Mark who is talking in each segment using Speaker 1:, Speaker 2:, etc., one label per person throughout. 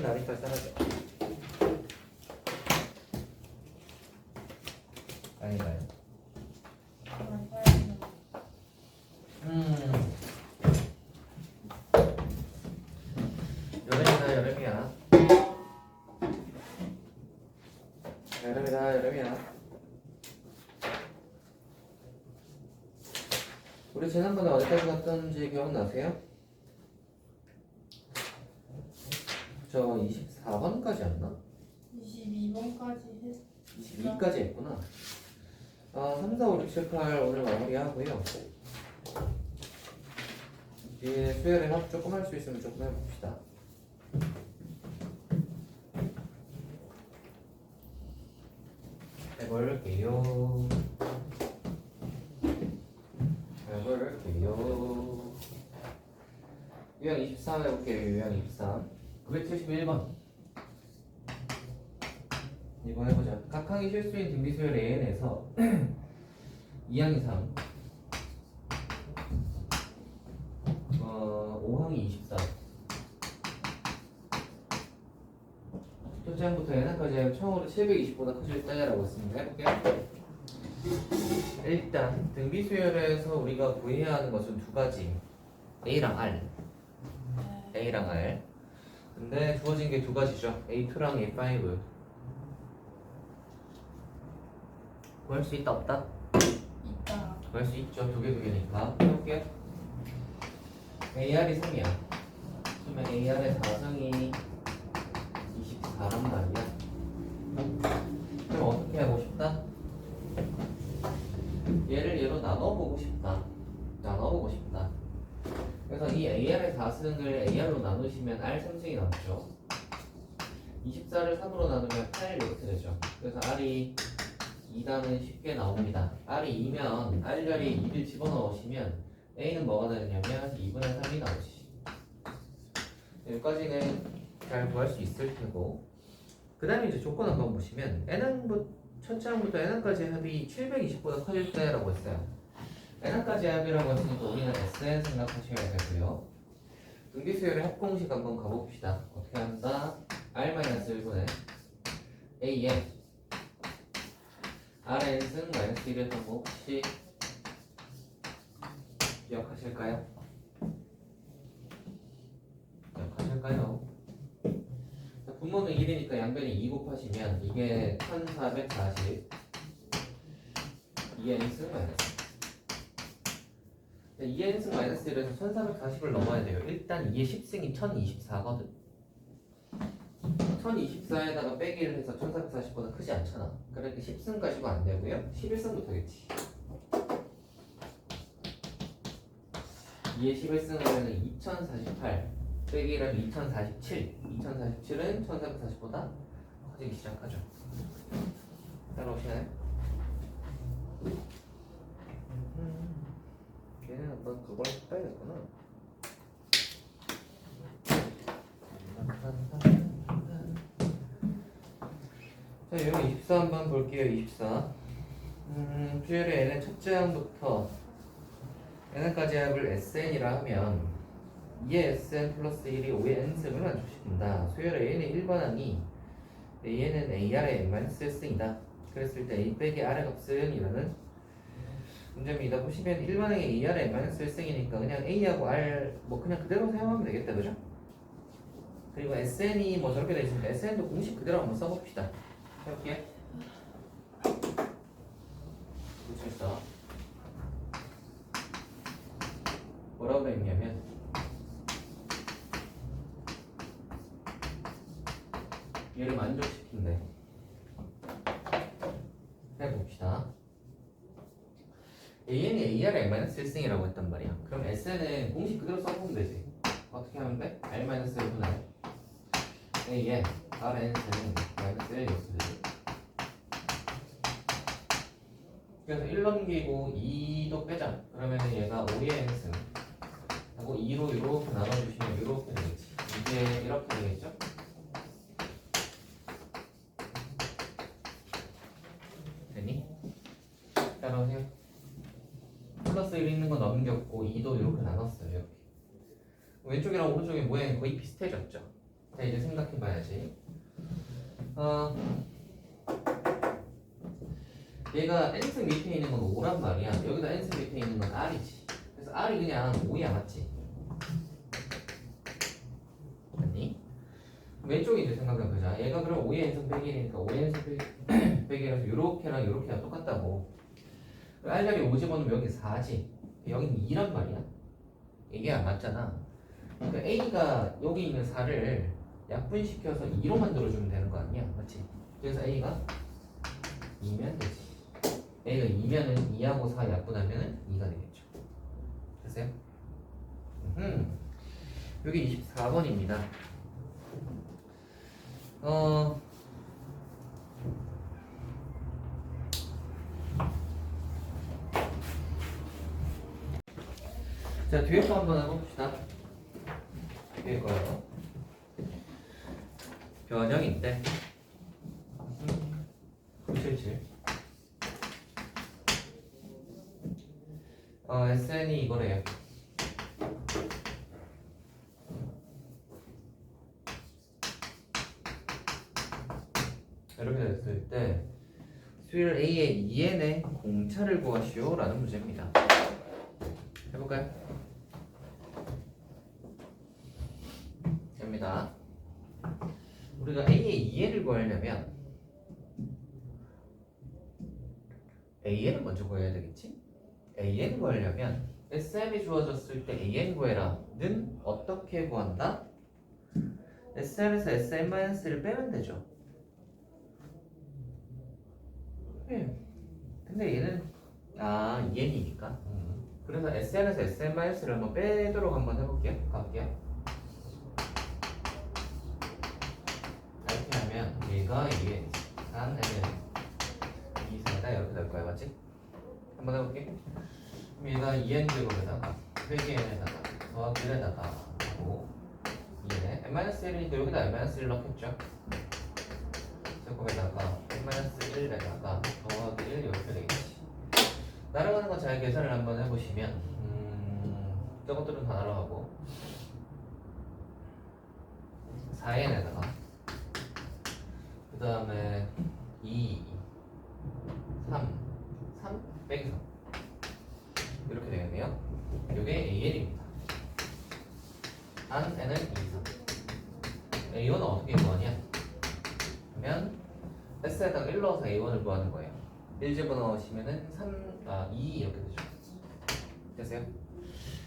Speaker 1: 나니까 사라져. 아닌가요? 여름이다 여름이야. 여름이다 여름이야. 우리 지난번에 어디까지 갔던지 기억나세요? 저 24번까지였나?
Speaker 2: 22번까지 했.
Speaker 1: 22까지 했구나. 3, 4, 5, 6, 7, 8 오늘 마무리하고요. 뒤에 수요일에 합 조금 할 수 있으면 조금 해봅시다. 해볼게요. 유형 23 해볼게요. 유형 23 971번 이번 해보자. 각 항이 실수인 등비수열 AN에서 2항 이상 5항이 24 첫째 항부터 n항까지 처음으로 720보다 커질 때라고 했습니다. 해볼게요. 일단 등비수열에서 우리가 구해야 하는 것은 두 가지, A랑 R. A랑 R. 근데 주어진 게 두 가지죠. A2랑 A5. 구할 수 있다 없다?
Speaker 2: 있다.
Speaker 1: 구할 수 있죠. 두 개니까. 해볼게요. AR이 3이야. 그러면 AR의 4승이 24란 말이야. 그럼 어떻게 하고 싶다? 얘를 얘로 나눠보고 싶다. 그래서 이 AR의 4승을 AR로 나누시면 R 3승이 남죠. 24를 3으로 나누면 8 이렇게 되죠. 그래서 R이 2단은 쉽게 나옵니다. R이 2면 R 자리에 2를 집어넣으시면 A는 뭐가 되냐면 2분의 3이 나오지. 여기까지는 잘 구할 수 있을 테고, 그 다음에 이제 조건 한번 보시면 첫째 항부터 n항까지 합이 720보다 커질 때라고 했어요. n항까지 합이라고 했으니까 우리는 SN 생각하셔야 되고요. 등비수열의 합공식 한번 가봅시다. 어떻게 한다? R-1분의 AN RN승 마이너스 1을 한 거 혹시 기억하실까요? 분모는 1이니까 양변에 2 곱하시면 이게 1440 2n승 마이너스 2n승 마이너스 1에서 1440을 넘어야 돼요. 일단 2의 10승이 1024거든. 1024에다가 빼기를 해서 1440보다 크지 않잖아. 그러니까 10승 가지고 안 되고요. 11승부터겠지. 2의 11승 하면 2048 빼기를 하면 2047 2047은 1440보다 커지기 시작하죠. 따라오시나요? 걔는 한번 그걸 써야겠구나. 자, 여기 24 한번 볼게요. 24 수열의 n의 첫째 항부터 n까지 합을 SN이라 하면 2의 SN 플러스 1이 5의 N승을 만족시킨다. 수열의 A는 1반항이 A는 AR의 N-1승이다. 그랬을 때 A 빼기 R의 값은 이라는 문제입니다. 보시면 1반항이 AR의 N-1승이니까 그냥 A하고 R 뭐 그냥 그대로 사용하면 되겠다. 그죠? 그리고 SN이 뭐 저렇게 되어 있으니까 SN도 공식 그대로 한번 써봅시다. 해볼게요. 붙여서 뭐라고 되어 있냐면 얘를 만족시킨대. 해봅시다. AN이 AR의 N-1승이라고 했단 말이야. 그럼 SN은 공식 그대로 써보면 되지. 어떻게 하면 돼? R-1분의 AN RN승 마이너스 1 이렇게 되지. 그래서 1 넘기고 2도 빼자. 그러면 얘가 5의 N승 하고 2로 이렇게 나눠주시면 이렇게 되겠지. 이게 이렇게 되겠죠? 되니? 따라오세요. 플러스 1 있는 거 넘겼고 2도 이렇게 나눴어요. 이렇게. 왼쪽이랑 오른쪽의 모양이 거의 비슷해졌죠? 자, 이제 생각해봐야지. 얘가 n승 밑에 있는 건 5란 말이야. 여기다 n승 밑에 있는 건 r이지. 그래서 r이 그냥 5야, 맞지? 맞니? 왼쪽에 이제 생각해보자. 얘가 그럼 5의 n승 100이니까 5의 n승 100이라서 요렇게랑 요렇게랑 똑같다고. r 자리 5 집어넣으면 여기 4지. 여기는 2란 말이야. 이게 안 맞잖아. 그러니까 a가 여기 있는 4를 약분시켜서 2로 만들어주면 되는 거 아니야? 맞지? 그래서 a가 2면 되지. a가 2면은 2하고 4 약분하면 2가 되겠죠. 됐어요? 여기 24번입니다. 자, 뒤에 거 한번 해봅시다. 뒤에 거요. 변형인데 977 SN이 이거래요. 이렇게 됐을 때 수열 A의 2n의 공차를 구하시오 라는 문제입니다. 해볼까요? 됩니다. 우리가 A의 2n을 구하려면 AN을 먼저 구해야 되겠지? AN 구하려면 SM이 주어졌을 때 AN 구해라는 어떻게 구한다? SM에서 SM-를 빼면 되죠. 근데 얘는 EN이니까 그래서 SM에서 SM-를 한번 빼도록 한번 해볼게요. 갈게요. 이렇게 하면 얘가 EN이지. 단 N은 2세다 이렇게 될 거야, 맞지? 한번 해볼게. 그럼 얘가 2n 제곱에다가 빼기 n에다가 더하기 1에다가 하고 2n n-1이니까 여기다 n-1 넣겠죠? 제곱에다가 n-1에다가 더하기 1 이렇게 되겠지. 날아가는 거 잘 계산을 한번 해보시면 저것들은 다 날아가고 4n에다가 그 다음에 2 3 빼기 3 이렇게 되겠네요. 이게 AN입니다. 한 N은 2, 3 A1은 어떻게 구하냐 그러면 S에다가 1 넣어서 A1을 구하는 거예요. 1 집어넣으시면은 2 이렇게 되죠. 됐어요?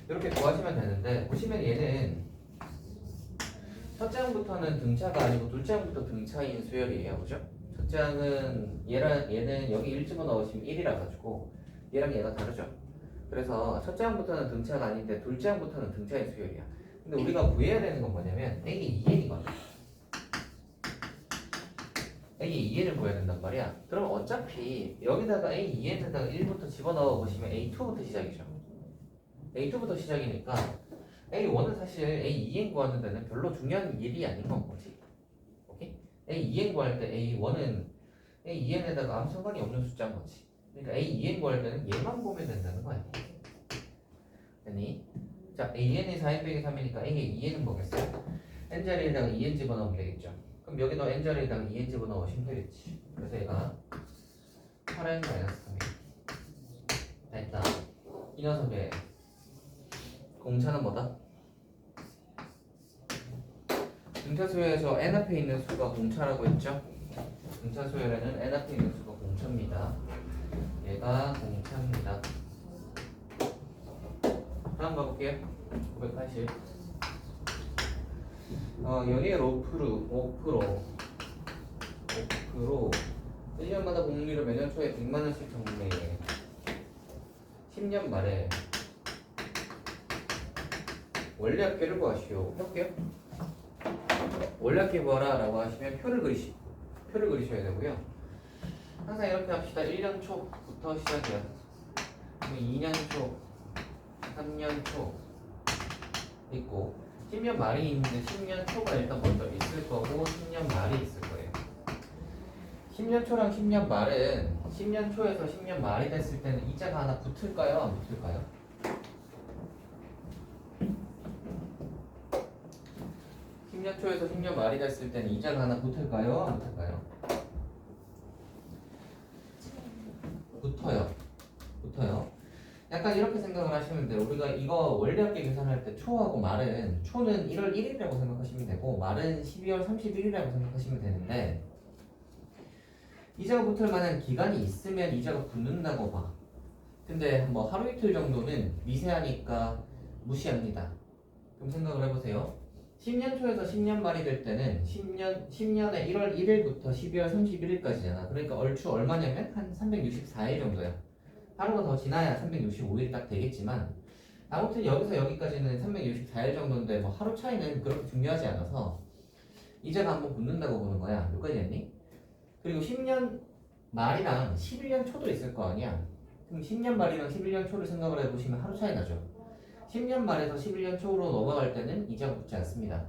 Speaker 1: 이렇게 구하시면 되는데 보시면 얘는 첫째 항부터는 등차가 아니고 둘째 항부터 등차인 수열이에요. 그죠? 첫째 항은 얘는 여기 1 집어넣으시면 1이라 가지고 얘랑 얘가 다르죠. 그래서 첫째 항부터는 등차가 아닌데 둘째 항부터는 등차인 수열이야. 근데 우리가 구해야 되는 건 뭐냐면 A의 2n이거든. A의 2n을 구해야 된단 말이야. 그럼 어차피 여기다가 A 2n에다가 1부터 집어넣어 보시면 A2부터 시작이죠. A2부터 시작이니까 A1은 사실 A 2n 구하는 데는 별로 중요한 일이 아닌 건 거지. 오케이? A 2n 구할 때 A1은 A 2n에다가 아무 상관이 없는 숫자인 거지. 그러니까 A 2n 구할 때는 얘만 보면 된다는 거 아니야? 됐니? 자, AN이 4n 빼기 3이니까 A의 2n은 뭐겠어요? n자리에다가 2n 집어넣으면 되겠죠. 그럼 여기도 n자리에다가 2n 집어넣으시면 되겠지. 그래서 얘가 8n-3이에요. 됐다. 이 녀석의 공차는 뭐다? 등차수열에서 n 앞에 있는 수가 공차라고 했죠? 등차수열에는 n 앞에 있는 수가 공차입니다. 얘가 공차입니다. 다음 가볼게요. 980. 연이엘 5% 1년마다 복리로 매년 초에 100만원씩 정리해. 10년 말에 원래합계를 구하시오. 해볼게요. 원래합계 구하라 라고 하시면 표를 그리셔야 되고요. 항상 이렇게 합시다. 1년 초부터 시작해요. 2년 초 3년 초 있고 10년 말이 있는데 10년 초가 일단 먼저 있을 거고 10년 말이 있을 거예요. 10년 초랑 10년 말은 10년 초에서 10년 말이 됐을 때는 이자가 하나 붙을까요? 안 붙을까요? 10년 초에서 10년 말이 됐을 때는 이자가 하나 붙을까요? 안 붙을까요? 붙어요. 붙어요. 약간 이렇게 생각을 하시면 돼요. 우리가 이거 원리합계 계산할 때 초하고 말은 초는 1월 1일이라고 생각하시면 되고 말은 12월 31일이라고 생각하시면 되는데 이자가 붙을 만한 기간이 있으면 이자가 붙는다고 봐. 근데 뭐 하루 이틀 정도는 미세하니까 무시합니다. 그럼 생각을 해보세요. 10년 초에서 10년 말이 될 때는 10년의 1월 1일부터 12월 31일까지잖아. 그러니까 얼추 얼마냐면 한 364일 정도야. 하루가 더 지나야 365일 딱 되겠지만 아무튼 여기서 여기까지는 364일 정도인데 뭐 하루 차이는 그렇게 중요하지 않아서 이자가 한번 붙는다고 보는 거야. 여기까지 했니? 그리고 10년 말이랑 11년 초도 있을 거 아니야. 그럼 10년 말이랑 11년 초를 생각을 해보시면 하루 차이 나죠. 10년 말에서 11년 초로 넘어갈 때는 이자가 붙지 않습니다.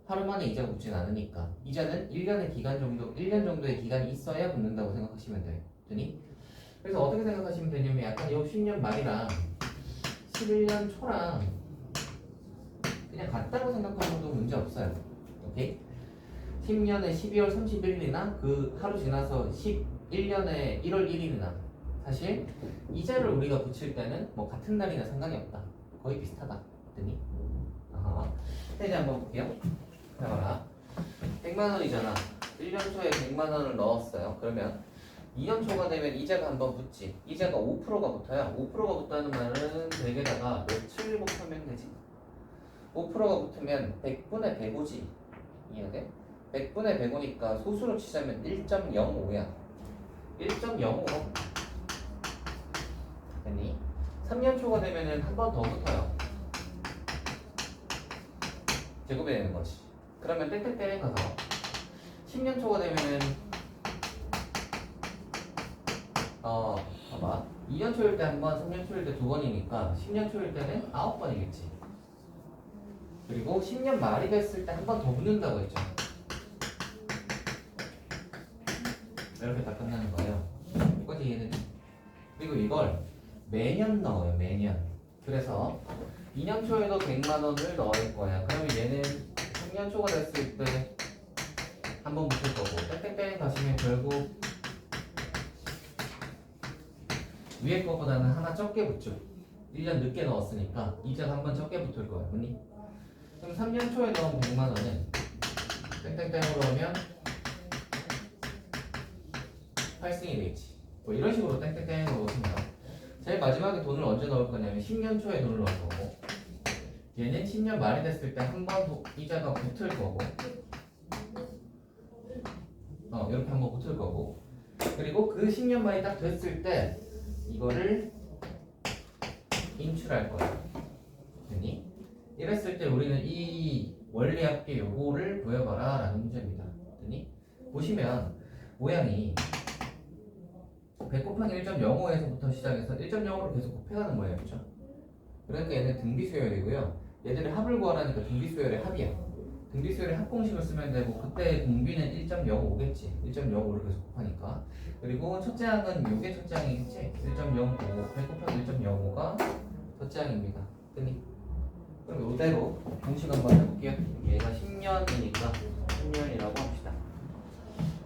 Speaker 1: 하루 만에 이자가 붙진 않으니까 이자는 1년 정도의 기간이 있어야 붙는다고 생각하시면 되니? 그래서 어떻게 생각하시면 되냐면 약간 이 10년 말이랑 11년 초랑 그냥 같다고 생각하셔도 문제 없어요. 오케이? 10년에 12월 31일이나 그 하루 지나서 11년에 1월 1일이나 사실 이자를 우리가 붙일 때는 뭐 같은 날이나 상관이 없다. 거의 비슷하다. 됐니? 이제 한번 볼게요. 봐라. 100만 원이잖아. 1년 초에 100만 원을 넣었어요. 그러면 2년 초가 되면 이자가 한번 붙지. 이자가 5%가 붙어요. 5%가 붙다는 말은 100에다가 며칠 곱하면 되지? 5%가 붙으면 100분의 105지. 이해돼? 100분의 105니까 소수로 치자면 1.05야. 1.05가 됐니? 3년 초가 되면은 한 번 더 붙어요. 제곱이 되는 거지. 그러면 땡땡땡 가서 10년 초가 되면은 봐봐. 2년 초일 때 한 번, 3년 초일 때 두 번이니까 10년 초일 때는 9번이겠지. 그리고 10년 말이 됐을 때 한 번 더 붙는다고 했죠. 이렇게 다 끝나는 거예요. 이거지 이해되니? 그리고 이걸 매년 넣어요. 매년. 그래서 2년 초에도 100만 원을 넣을 거야. 그러면 얘는 3년 초가 됐을 때 한 번 붙을 거고 땡땡땡 가시면 결국 위에 거보다는 하나 적게 붙죠. 1년 늦게 넣었으니까 이자가 한 번 적게 붙을 거야. 그니? 그럼 3년 초에 넣은 100만 원은 땡땡땡으로 하면 8승이 되겠지. 뭐 이런 식으로 땡땡땡으로 넣습니다. 제일 마지막에 돈을 언제 넣을 거냐면 10년 초에 돈을 넣을 거고 얘는 10년 말이 됐을 때 한 번 이자가 붙을 거고 이렇게 한 번 붙을 거고 그리고 그 10년 말이 딱 됐을 때 이거를 인출할 거야. 됐니? 이랬을 때 우리는 이 원리합계 요거를 구해봐라 라는 문제입니다. 됐니? 보시면 모양이 100 곱하기 1.05에서부터 시작해서 1.05로 계속 곱해가는 거예요. 그렇죠? 그러니까 얘는 등비수열이고요. 얘들의 합을 구하라니까 등비수열의 합이야. 등비수열의 합공식을 쓰면 되고 그때 공비는 1.05겠지. 1.05를 계속 곱하니까. 그리고 첫째 항은 요게 첫째 항이겠지. 1.05 100 곱하기 1.05가 첫째 항입니다. 됐니? 그럼 이대로 공식 한번 해볼게요. 얘가 10년이니까 10년이라고 합시다.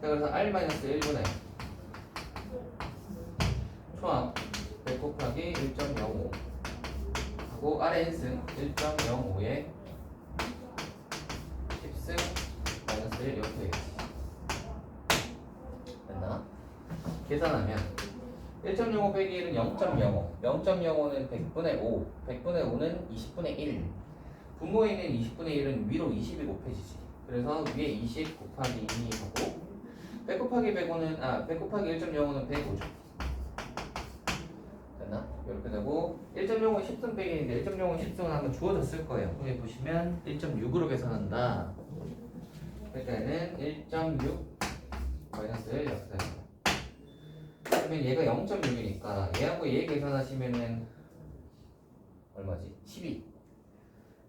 Speaker 1: 자, 그래서 R-1분의 초항 100 곱하기 1.05 하고 Rn승 1.05에 10승 마이너스 1 이렇게 되겠지. 됐나? 계산하면 1.05 빼기 1은 0.05 0.05는 100분의 5 100분의 5는 20분의 1 분모에 있는 20분의 1은 위로 20이 곱해지지. 그래서 위에 20 곱하기 2 하고 100 곱하기 105는 100 곱하기 1.05는 105죠. 됐나? 이렇게 되고 1.05는 10승 빼기인데 1.05는 10승은 한번 주어졌을 거예요. 여기 보시면 1.6으로 계산한다. 그때는 1.6 마이너스 1 이렇게 됩니다. 그러면 얘가 0.6이니까 얘하고 얘 계산하시면은 얼마지? 12.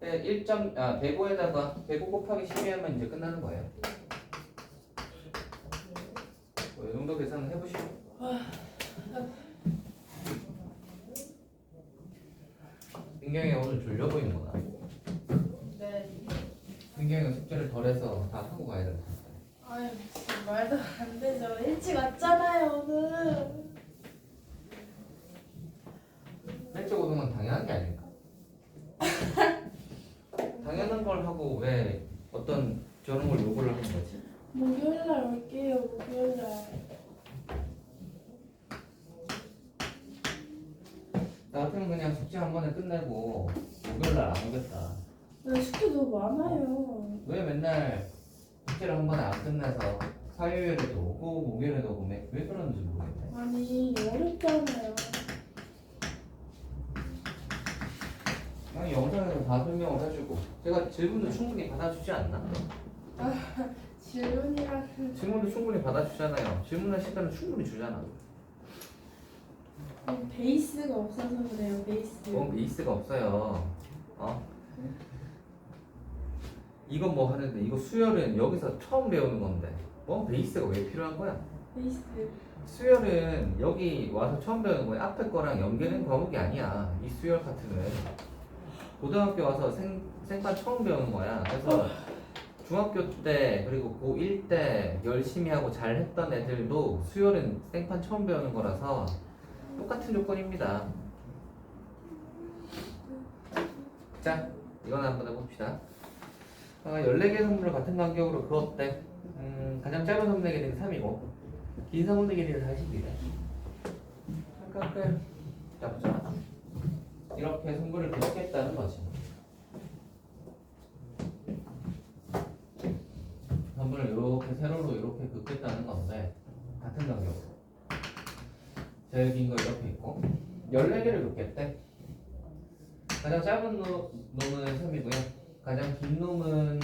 Speaker 1: 105에다가 105 곱하기 12 하면 이제 끝나는 거예요. 이 정도 계산을 해보시고. 민경이가 오늘 졸려 보이는구나.
Speaker 2: 네.
Speaker 1: 민경이가 숙제를
Speaker 2: 같이 갔잖아요 오늘.
Speaker 1: 일찍 오는 건 당연한 게 아닐까? 당연한 걸 하고 왜 어떤 저런 걸 요구를 하는 거지?
Speaker 2: 목요일날 올게요 목요일날.
Speaker 1: 나 같으면 그냥 숙제 한 번에 끝내고 목요일날 안 오겠다.
Speaker 2: 나 숙제 너무 많아요.
Speaker 1: 왜 맨날 숙제를 한 번에 안 끝내서 화요일에도 오고 목요일에도 오고 왜 그러는지 모르겠네.
Speaker 2: 아니 어렵잖아요.
Speaker 1: 아니 영상에서 다 설명을 해주고 제가 질문도 충분히 받아주지 않나?
Speaker 2: 질문이랑
Speaker 1: 질문도 충분히 받아주잖아요. 질문할 시간은 충분히 주잖아.
Speaker 2: 베이스가 없어서 그래요 베이스.
Speaker 1: 베이스가 없어요. 이건 뭐 하는데 이거 수열은 여기서 처음 배우는 건데 베이스가 왜 필요한 거야?
Speaker 2: 베이스.
Speaker 1: 수열은 여기 와서 처음 배우는 거야. 앞에 거랑 연계된 과목이 아니야. 이 수열 파트는 고등학교 와서 생판 처음 배우는 거야. 그래서 중학교 때 그리고 고1 때 열심히 하고 잘했던 애들도 수열은 생판 처음 배우는 거라서 똑같은 조건입니다. 자, 이건 한번 해봅시다. 14개 선물을 같은 간격으로 그었대. 가장 짧은 선분의 길이는 3이고 긴 선분의 길이는 40이래. 잠깐 자 보자. 이렇게 선분을 그었겠다는 거지. 선분을 이렇게 세로로 이렇게 긋겠다는 건데 같은 간격으로 제일 긴 거 이렇게 있고 14개를 긋겠대. 가장 짧은 놈은 3이고요. 가장 긴 놈은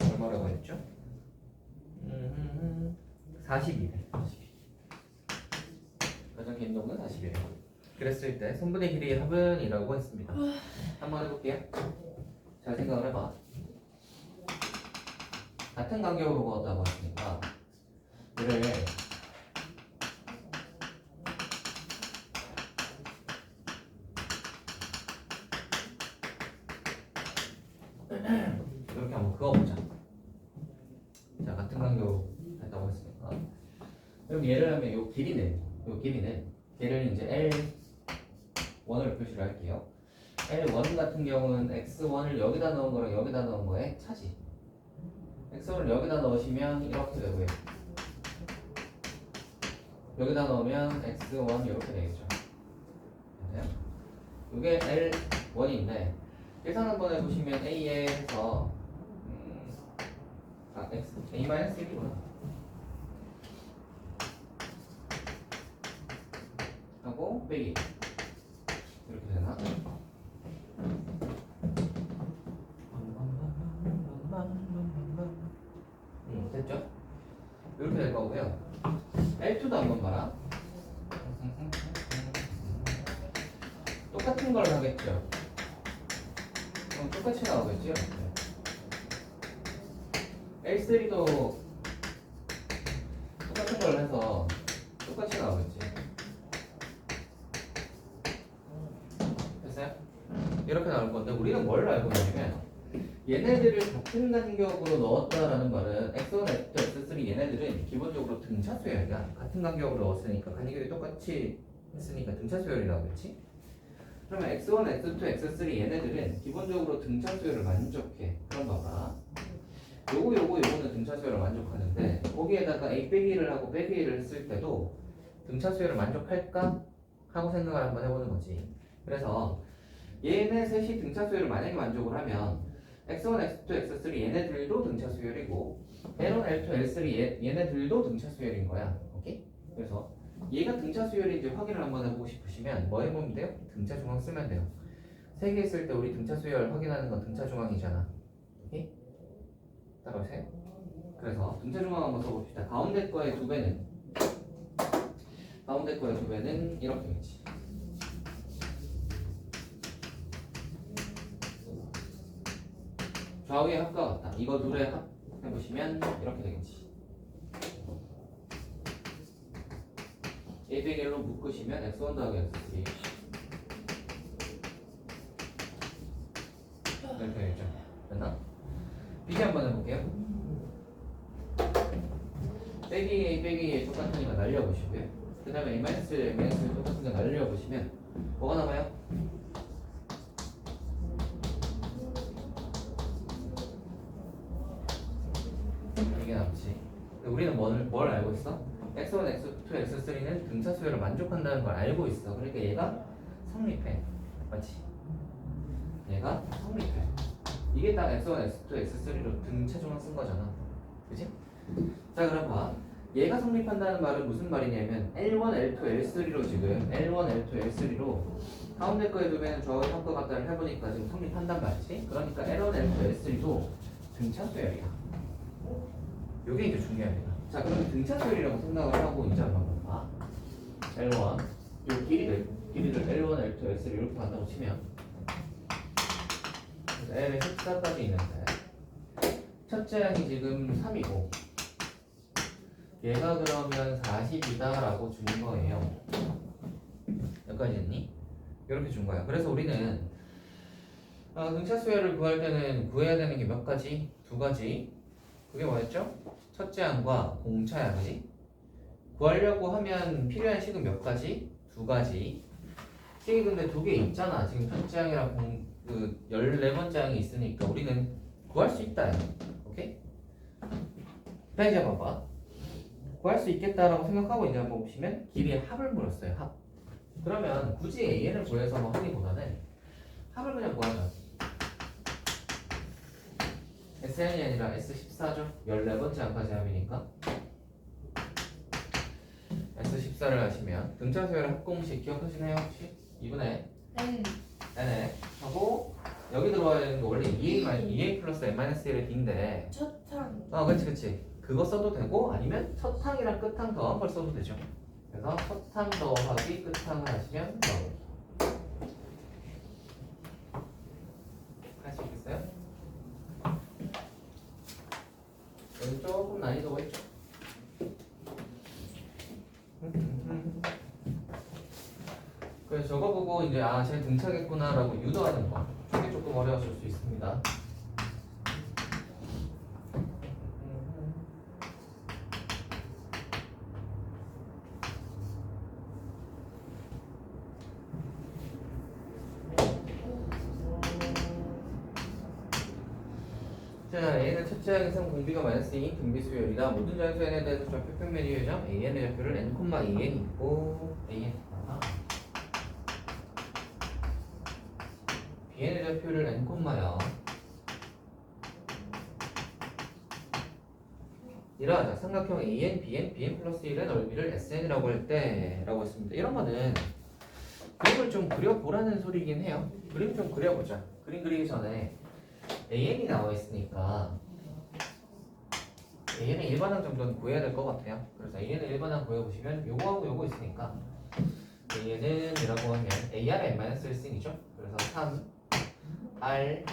Speaker 1: 얼마라고 했죠? 40이래. 40. 가장 긴 놈은 40이래. 그랬을 때 선분의 길이의 합은 이라고 했습니다. 한번 해볼게요. 잘 생각을 해봐. 같은 간격으로 그었다고 했으니까 얘를 이렇게 한번 그어보자. 자, 같은 간격으로 했다고 했으니까 그럼 얘를 하면 요 길이는 걔를 이제 L1을 표시를 할게요. L1 같은 경우는 X1을 여기다 넣은 거랑 여기다 넣은 거의 차지. X1을 여기다 넣으시면 이렇게 되고요. 여기다 넣으면 X1 이렇게 되겠죠. 이게 L1인데 계산 한번 해보시면 A에서 A-1이구나 하고 빼기 이렇게 되나? 됐죠? 이렇게 될 거고요. L2도 한번 봐라. 똑같은 걸 하겠죠. 그럼 똑같이 나오겠죠? L3도 똑같은 걸 해서 똑같이 나오겠지. 됐어요? 이렇게 나올 건데 우리는 뭘 알고 있냐면 얘네들을 같은 간격으로 넣었다라는 말은 X1, X2, X3 얘네들은 기본적으로 등차 수열이야. 같은 간격으로 넣었으니까 간격이 똑같이 했으니까 등차 수열이 나오겠지? 그러면 X1, X2, X3 얘네들은 기본적으로 등차 수열을 만족해. 그럼 봐봐. 요거는 등차 수열을 만족하는데 거기에다가 A 빼기를 하고 빼기 1을 했을 때도 등차 수열을 만족할까? 하고 생각을 한번 해보는 거지. 그래서 얘네 셋이 등차 수열을 만약에 만족을 하면 X1, X2, X3 얘네들도 등차 수열이고 L1, L2, L3 얘네들도 등차 수열인 거야. 오케이? 그래서 얘가 등차 수열인지 확인을 한번 해보고 싶으시면 뭐 해보면 돼요? 등차 중앙 쓰면 돼요. 3개 있을 때 우리 등차 수열 확인하는 건 등차 중앙이잖아. 오케이? 따라오세요. 그래서 등차 중앙 한번 써봅시다. 가운데 거의 2배는 이렇게 되겠지. 좌우의 합과 같다. 이거 둘의 합 해보시면 이렇게 되겠지. A 빼기 1로 묶으시면 X1 더하기 X3 이렇게 되겠죠. 됐나? 비교 한번 해볼게요. 빼기 A A 빼기 똑같으니까 날려보시고요. 그 다음에 A-1 똑같은 거 날려보시면 뭐가 남아요? 이게 남지. 우리는 뭘 알고 있어? x1, x2, x3는 등차 수열을 만족한다는 걸 알고 있어. 그러니까 얘가 성립해. 맞지? 얘가 성립해. 이게 딱 x1, x2, x3로 등차 중앙 쓴 거잖아. 그지? 자, 그럼 봐. 얘가 성립한다는 말은 무슨 말이냐면 L1, L2, L3로 지금 L1, L2, L3로 가운데 거에 두면 저 형과 같다를 해보니까 지금 성립한단 말이지. 그러니까 L1, L2, L3도 등차 수열이야. 요게 이제 중요합니다. 자, 그럼 등차 수열이라고 생각을 하고 이제 한번 봐. L1 요 길이를 L1, L2, L3 이렇게 간다고 치면 그래서 L에 14까지 있는데 첫째 항이 지금 3이고 얘가 그러면 40이다라고 준 거예요. 여기까지 했니? 이렇게 준 거야. 그래서 우리는 등차 수열을 구할 때는 구해야 되는 게 몇 가지? 두 가지. 그게 뭐였죠? 첫째 항과 공차 항이지. 구하려고 하면 필요한 식은 몇 가지? 두 가지. 식이 근데 두 개 있잖아. 지금 첫째 항이랑 14번째 항이 있으니까 우리는 구할 수 있다. 오케이? 자, 이제 봐봐. 구할 수 있겠다라고 생각하고 이제 한번 보시면 길이의 합을 물었어요. 합. 그러면 굳이 AN을 구해서 뭐 하기보다는 합을 그냥 구하자. SN이 아니라 S14죠. 14번째 항까지 합이니까 S14를 하시면 등차 수열 합공식 기억하시나요 혹시? 2분의
Speaker 2: N.
Speaker 1: N에 하고 여기 들어와야 되는 거 원래 2A 플러스 N-1의 D인데
Speaker 2: 첫탕.
Speaker 1: 그치. 그거 써도 되고 아니면 첫항이랑 끝항 더한 걸 써도 되죠. 그래서 첫항 더하기 끝항을 하시면 할 수 있겠어요? 여기 조금 난이도가 있죠. 그래서 저거 보고 이제 쟤 등차겠구나라고 유도하는 거 저게 조금 어려웠을 수 있습니다. 자, A는 첫째 항에서 공비가 마이너스 2 등비 수열이다. 모든 자연수 N에 대해서 좌표 평면이 요점 AN의 좌표를 N, EN 있고 AN Bn의 좌표를 N, 0 이러하자. 삼각형 AN, BN 플러스 1의 넓이를 SN이라고 할 때 라고 했습니다. 이런 거는 그림을 좀 그려보라는 소리긴 해요. 그림 좀 그려보자. 그림 그리기 전에 AN이 나와 있으니까 AN의 일반항 정도는 구해야 될 것 같아요. 그래서 AN의 일반항 구해보시면 요거하고 요거 있으니까 AN은 이라고 하면 AR의 N-1승이죠. 그래서 3R의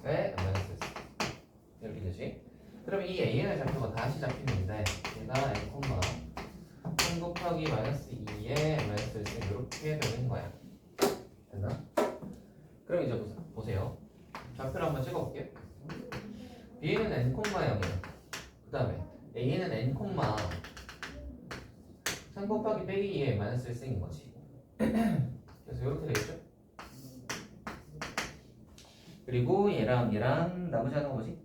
Speaker 1: N-1승 이렇게 되지. 그러면 이 AN의 좌표가 다시 잡히는데 얘가 N, 3 곱하기 마이너스 2의 N-1승 이렇게 되는 거야. 됐나? 그럼 이제 보세요. 좌표를 한번 찍어볼게요. B는 N, 0이에요. 그 다음에 A는 N, 3 곱하기 빼기 2의 마이너스 1승인 거지. 그래서 이렇게 되겠죠? 그리고 얘랑 나머지 하나가 뭐지?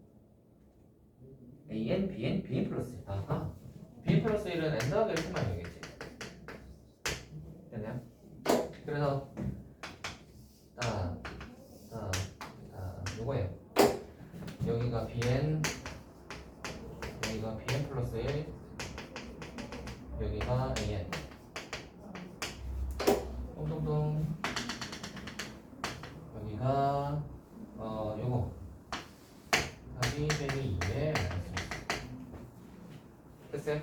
Speaker 1: AN, BN 플러스 1. 아하. BN 플러스 1은 N 더하기 1만 되겠지. 됐나요? 그래서 요거예요. 여기가 BN, 여기가 BN 플러스 1, 여기가 AN. 똥똥똥. 여기가 요거 답이 빼기 2에 됐어요?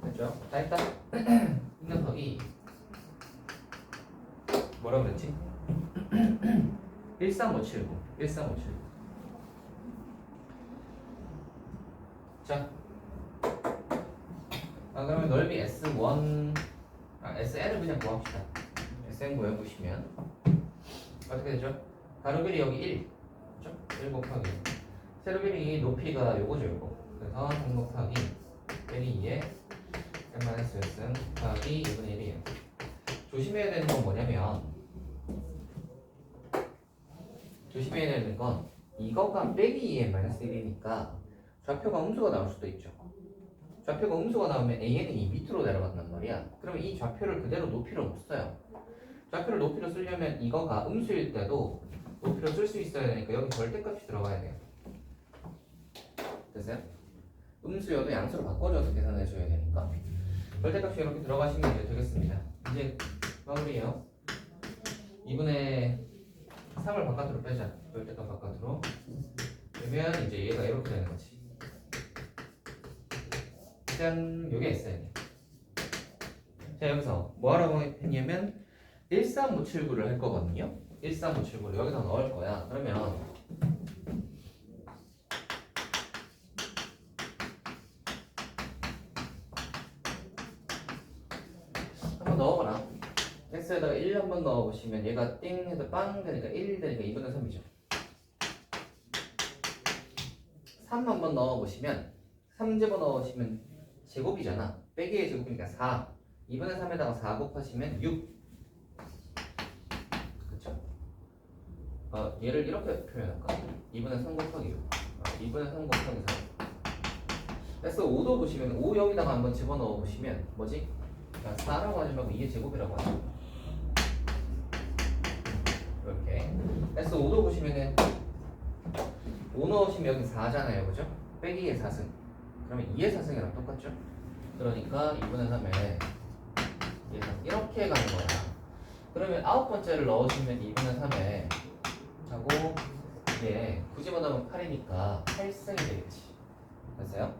Speaker 1: 됐죠? 자, 일단 입력하기 뭐라 그랬지? 13579 자, 그러면 넓이 S1 SN을 그냥 구합시다. SN 구해보시면 어떻게 되죠? 가로 길이 여기 1 그렇죠? 1 곱하기 세로 길이 높이가 요거죠 요거. 그래서 3 곱하기 N이 2분의 1이에요. 조심해야 되는 건 뭐냐면 조심해야 되는 건 이거가 빼기 2n-1이니까 좌표가 음수가 나올 수도 있죠. 좌표가 음수가 나오면 AN이 이 밑으로 내려간단 말이야. 그러면 이 좌표를 그대로 높이로 못 써요. 좌표를 높이로 쓰려면 이거가 음수일 때도 높이로 쓸 수 있어야 되니까 여기 절대값이 들어가야 돼요. 됐어요? 음수여도 양수로 바꿔줘서 계산해 줘야 되니까 절대값이 이렇게 들어가시면 이제 되겠습니다. 이제 마무리해요. 2분의 3을 바깥으로 빼자. 절대값 바깥으로. 그러면 이제 얘가 이렇게 되는 거지. 짠! 요게 Sn이야. 자, 여기서 뭐 하라고 했냐면 13579를 할 거거든요. 13579를 여기다 넣을 거야. 그러면 한번 넣어봐라. X에다가 1 한번 넣어보시면 얘가 띵 해서 빵 되니까 1 되니까 2분의 3이죠. 3 한번 넣어보시면 3 집어넣으시면 제곱이잖아. 빼기의 제곱이니까 4. 2분의 3에다가 4 곱하시면 6. 그쵸? 얘를 이렇게 표현할까? 2분의 3 곱하기 6. 2분의 3 곱하기 4. 그래서 5도 보시면 5 여기다가 한번 집어넣어보시면 뭐지? 4라고 하지 말고 2의 제곱이라고 하죠. 이렇게. 그래서 5도 보시면은 5 넣으시면 여기 4잖아요. 그죠? 빼기의 4승. 그러면 2의 4승이랑 똑같죠? 그러니까 2분의 3에 이렇게 가는 거야. 그러면 아홉 번째를 넣으시면 2분의 3에 하고 이게 9 집어넣으면 8이니까 8승이 되겠지. 됐어요?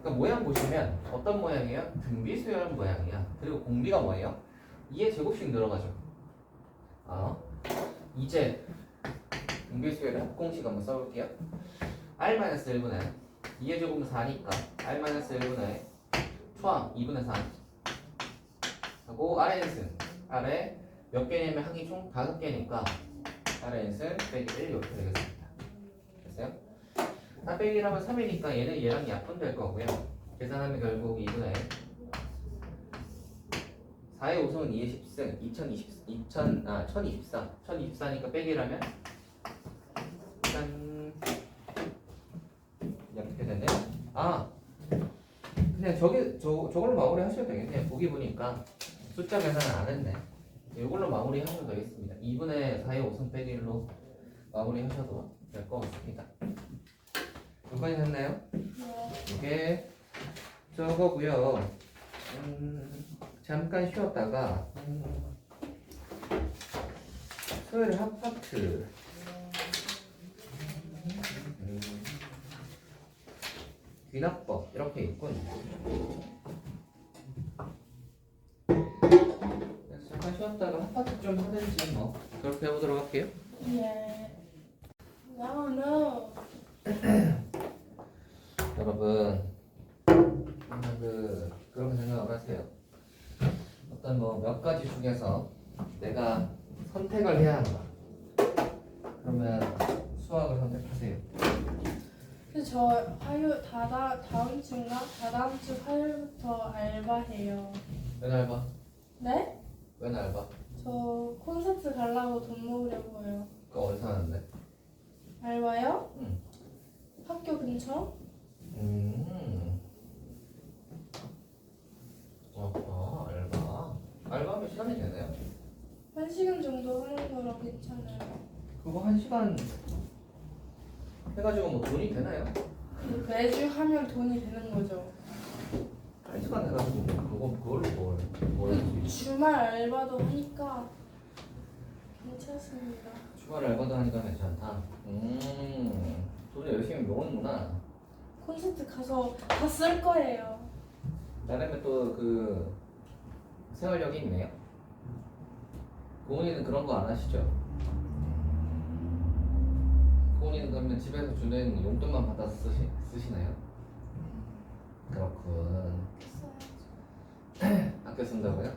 Speaker 1: 그러니까 모양 보시면 어떤 모양이에요? 등비수열 모양이야. 그리고 공비가 뭐예요? 2의 제곱씩 늘어가죠. 이제 등비수열의 합공식 한번 써볼게요. R-1분의 2의 제곱은 4니까 R-1분의 초항 2분의 3 하고 RN승 R에 몇 개냐면 항이 총 5개니까 RN승 빼기 1 이렇게 되겠습니다. 됐어요? 4 빼기 1 하면 3이니까 얘는 얘랑 약분될 거고요. 계산하면 결국 2분의 4의 5승은 2의 10승 1024니까 빼기 1 하면 짠 이렇게 되네. 그냥 저걸로 마무리 하셔도 되겠네요. 보기 보니까 숫자 계산을 안 했네. 이걸로 마무리 하셔도 되겠습니다. 2분의 4의 5승 빼기 1로 마무리 하셔도 될 것 같습니다. 몇 번이 됐나요?
Speaker 2: 네.
Speaker 1: 이게 저거고요. 잠깐 쉬었다가 수요일 합파트 귀납법 이렇게 있군. 그래서 잠깐 쉬었다가 합파트 좀 하든지 뭐 그렇게 해보도록 할게요.
Speaker 2: 예. No, no.
Speaker 1: 여러분 그렇게 생각을 하세요. 어떤 뭐 몇 가지 중에서 내가 선택을 해야 한다. 그러면 수학을 선택하세요.
Speaker 2: 그래서 저 다음 주인가? 다다음 주 화요일부터 알바해요.
Speaker 1: 왜 알바?
Speaker 2: 네?
Speaker 1: 왜 알바?
Speaker 2: 저 콘서트 가려고 돈 모으려고요.
Speaker 1: 그거 어디서 하는데?
Speaker 2: 알바요?
Speaker 1: 응.
Speaker 2: 학교 근처?
Speaker 1: 알바. 알바하면 시간이 되나요?
Speaker 2: 1시간 정도 하는 거라 괜찮아요.
Speaker 1: 그거 1시간 해가지고 뭐 돈이 되나요?
Speaker 2: 매주 하면 돈이 되는 거죠.
Speaker 1: 1시간 해가지고 그걸로 뭘 할 수 있지?
Speaker 2: 주말 알바도 하니까 괜찮습니다.
Speaker 1: 주말 알바도 하니까 괜찮다. 돈을 열심히 모으는구나.
Speaker 2: 콘서트 가서 다 쓸 거예요.
Speaker 1: 나름의 또 그 생활력이 있네요. 고은이는 그런 거 안 하시죠? 고은이는 그러면 집에서 주는 용돈만 받아서 쓰시나요? 그렇군. 아껴 쓴다고요?